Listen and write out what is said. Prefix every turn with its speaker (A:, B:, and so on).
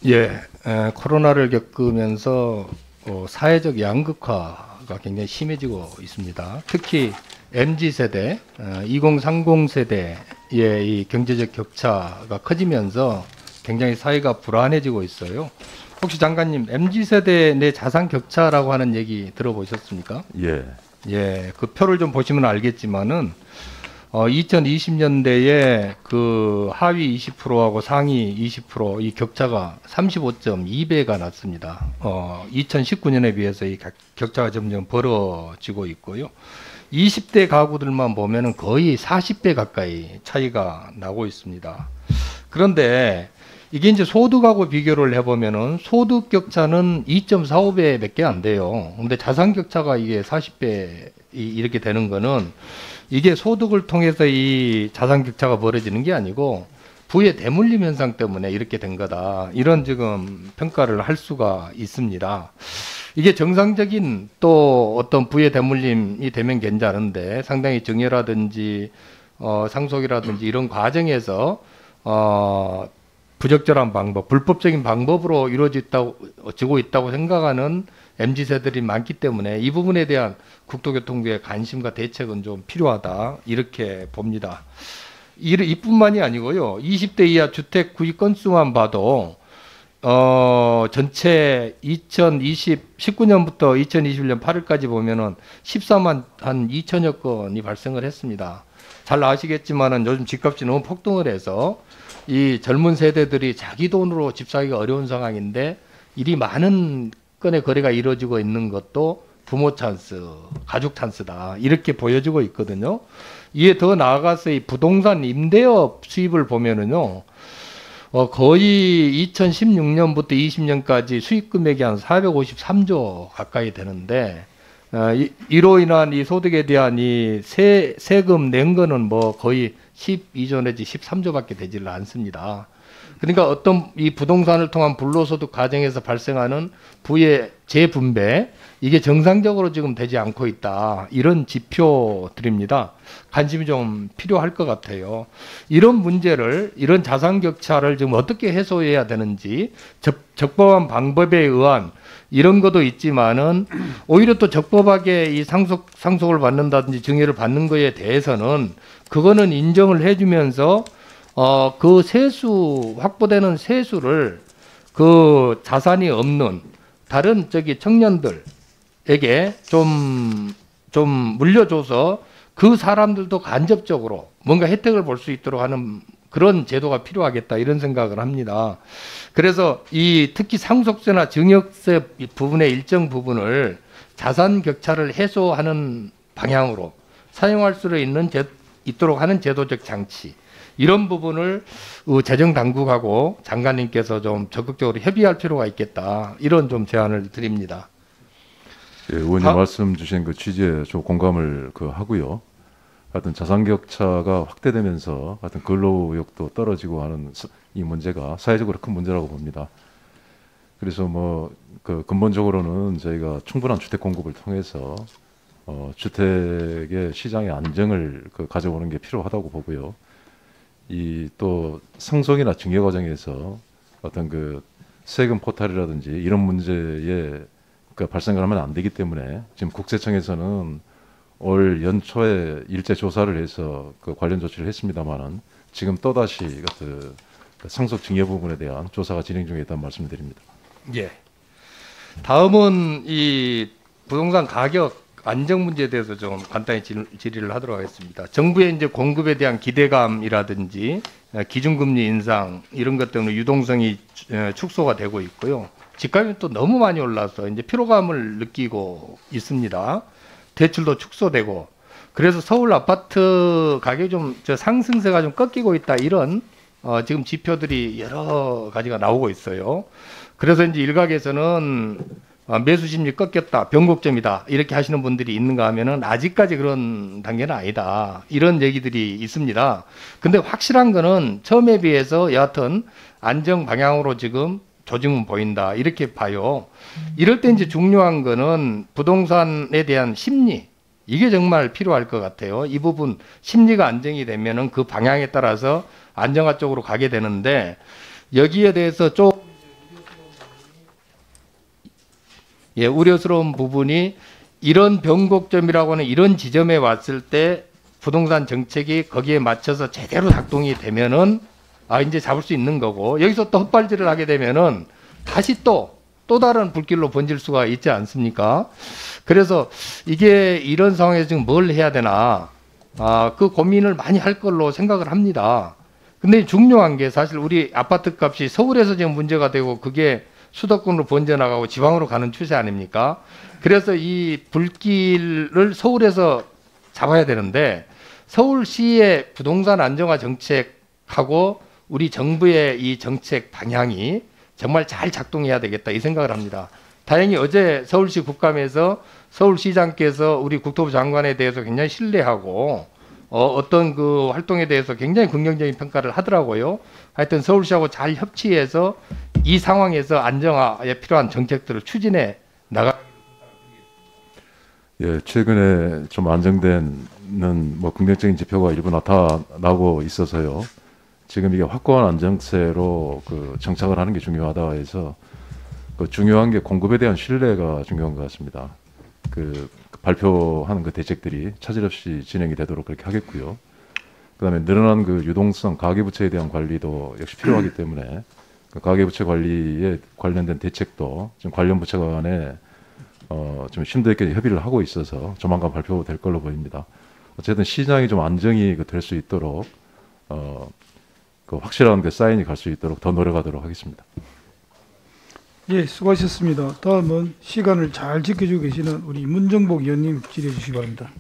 A: 예, 코로나를 겪으면서 사회적 양극화가 굉장히 심해지고 있습니다. 특히 MZ세대, 2030 세대의 이 경제적 격차가 커지면서 굉장히 사회가 불안해지고 있어요. 혹시 장관님, MZ세대 내 자산 격차라고 하는 얘기 들어보셨습니까?
B: 예.
A: 예, 그 표를 좀 보시면 알겠지만은 2020년대에 그 하위 20%하고 상위 20%이 격차가 35.2배가 났습니다. 2019년에 비해서 이 격차가 점점 벌어지고 있고요. 20대 가구들만 보면은 거의 40배 가까이 차이가 나고 있습니다. 그런데 이게 이제 소득하고 비교를 해보면은 소득 격차는 2.45배밖에 안 돼요. 근데 자산 격차가 이게 40배 이렇게 되는 거는 이게 소득을 통해서 이 자산 격차가 벌어지는 게 아니고 부의 대물림 현상 때문에 이렇게 된 거다. 이런 지금 평가를 할 수가 있습니다. 이게 정상적인 또 어떤 부의 대물림이 되면 괜찮은데 상당히 증여라든지 상속이라든지 이런 과정에서 부적절한 방법, 불법적인 방법으로 이루어지고 있다고 생각하는 MZ세들이 많기 때문에 이 부분에 대한 국토교통부의 관심과 대책은 좀 필요하다 이렇게 봅니다. 이뿐만이 아니고요. 20대 이하 주택 구입 건수만 봐도 전체 19년부터 2021년 8월까지 보면은 14만 한 2천여 건이 발생을 했습니다. 잘 아시겠지만은 요즘 집값이 너무 폭등을 해서 이 젊은 세대들이 자기 돈으로 집 사기가 어려운 상황인데 이리 많은 건의 거래가 이루어지고 있는 것도 부모 찬스, 가족 찬스다 이렇게 보여지고 있거든요. 이에 더 나아가서 이 부동산 임대업 수입을 보면은요, 거의 2016년부터 20년까지 수익 금액이 한 453조 가까이 되는데 이로 인한 이 소득에 대한 이 세금 낸 거는 뭐 거의 12조 내지 13조밖에 되지를 않습니다. 그러니까 어떤 이 부동산을 통한 불로소득 과정에서 발생하는 부의 재분배 이게 정상적으로 지금 되지 않고 있다. 이런 지표들입니다. 관심이 좀 필요할 것 같아요. 이런 문제를 이런 자산 격차를 지금 어떻게 해소해야 되는지 적법한 방법에 의한 이런 것도 있지만은 오히려 또 적법하게 이 상속을 받는다든지 증여를 받는 거에 대해서는 그거는 인정을 해주면서 그 세수 확보되는 세수를 그 자산이 없는 다른 청년들에게 좀 물려줘서 그 사람들도 간접적으로 뭔가 혜택을 볼 수 있도록 하는 그런 제도가 필요하겠다 이런 생각을 합니다. 그래서 이 특히 상속세나 증여세 부분의 일정 부분을 자산 격차를 해소하는 방향으로 사용할 수 있도록 하는 제도적 장치 이런 부분을 재정 당국하고 장관님께서 좀 적극적으로 협의할 필요가 있겠다 이런 좀 제안을 드립니다.
B: 예, 의원님 말씀 주신 그 취지에 좀 공감을 하고요. 하여튼 자산 격차가 확대되면서 하여튼 근로 의욕도 떨어지고 하는 이 문제가 사회적으로 큰 문제라고 봅니다. 그래서 뭐 근본적으로는 저희가 충분한 주택 공급을 통해서 주택의 시장의 안정을 가져오는 게 필요하다고 보고요. 이 또 상속이나 증여 과정에서 어떤 세금 포탈이라든지 이런 문제에 발생을 하면 안 되기 때문에 지금 국세청에서는 올 연초에 일제 조사를 해서 관련 조치를 했습니다만은 지금 또다시 상속 증여 부분에 대한 조사가 진행 중에 있다는 말씀을 드립니다.
A: 예. 다음은 이 부동산 가격 안정 문제에 대해서 좀 간단히 질의를 하도록 하겠습니다. 정부의 이제 공급에 대한 기대감이라든지 기준금리 인상 이런 것 때문에 유동성이 축소가 되고 있고요. 집값이 또 너무 많이 올라서 이제 피로감을 느끼고 있습니다. 대출도 축소되고 그래서 서울 아파트 가격이 좀 상승세가 좀 꺾이고 있다 이런 지금 지표들이 여러 가지가 나오고 있어요. 그래서 이제 일각에서는 매수 심리 꺾였다, 변곡점이다 이렇게 하시는 분들이 있는가 하면은 아직까지 그런 단계는 아니다 이런 얘기들이 있습니다. 근데 확실한 거는 처음에 비해서 여하튼 안정 방향으로 지금 조짐은 보인다 이렇게 봐요. 이럴 때 이제 중요한 거는 부동산에 대한 심리 이게 정말 필요할 것 같아요. 이 부분 심리가 안정이 되면은 그 방향에 따라서 안정화 쪽으로 가게 되는데 여기에 대해서 좀 예, 우려스러운 부분이 이런 변곡점이라고 하는 이런 지점에 왔을 때 부동산 정책이 거기에 맞춰서 제대로 작동이 되면은 이제 잡을 수 있는 거고, 여기서 또 헛발질을 하게 되면은 다시 또 다른 불길로 번질 수가 있지 않습니까? 그래서 이게 이런 상황에서 지금 뭘 해야 되나, 그 고민을 많이 할 걸로 생각을 합니다. 근데 중요한 게 사실 우리 아파트 값이 서울에서 지금 문제가 되고 그게 수도권으로 번져나가고 지방으로 가는 추세 아닙니까? 그래서 이 불길을 서울에서 잡아야 되는데, 서울시의 부동산 안정화 정책하고 우리 정부의 이 정책 방향이 정말 잘 작동해야 되겠다 이 생각을 합니다. 다행히 어제 서울시 국감에서 서울시장께서 우리 국토부 장관에 대해서 굉장히 신뢰하고 어떤 그 활동에 대해서 굉장히 긍정적인 평가를 하더라고요. 하여튼 서울시하고 잘 협치해서 이 상황에서 안정화에 필요한 정책들을 추진해 나가.
B: 예, 최근에 좀 안정되는 뭐 긍정적인 지표가 일부 나타나고 있어서요. 지금 이게 확고한 안정세로 그 정착을 하는 게 중요하다 해서 그 중요한 게 공급에 대한 신뢰가 중요한 것 같습니다. 그 발표하는 그 대책들이 차질 없이 진행이 되도록 그렇게 하겠고요. 그다음에 늘어난 그 유동성 가계부채에 대한 관리도 역시 필요하기 때문에 그 가계부채 관리에 관련된 대책도 지금 관련 부처 간에 좀 심도 있게 협의를 하고 있어서 조만간 발표될 걸로 보입니다. 어쨌든 시장이 좀 안정이 될 수 있도록 그 확실한 그 사인이 갈 수 있도록 더 노력하도록 하겠습니다.
C: 예, 수고하셨습니다. 다음은 시간을 잘 지켜주고 계시는 우리 문정복 의원님 질의해 주시기 바랍니다.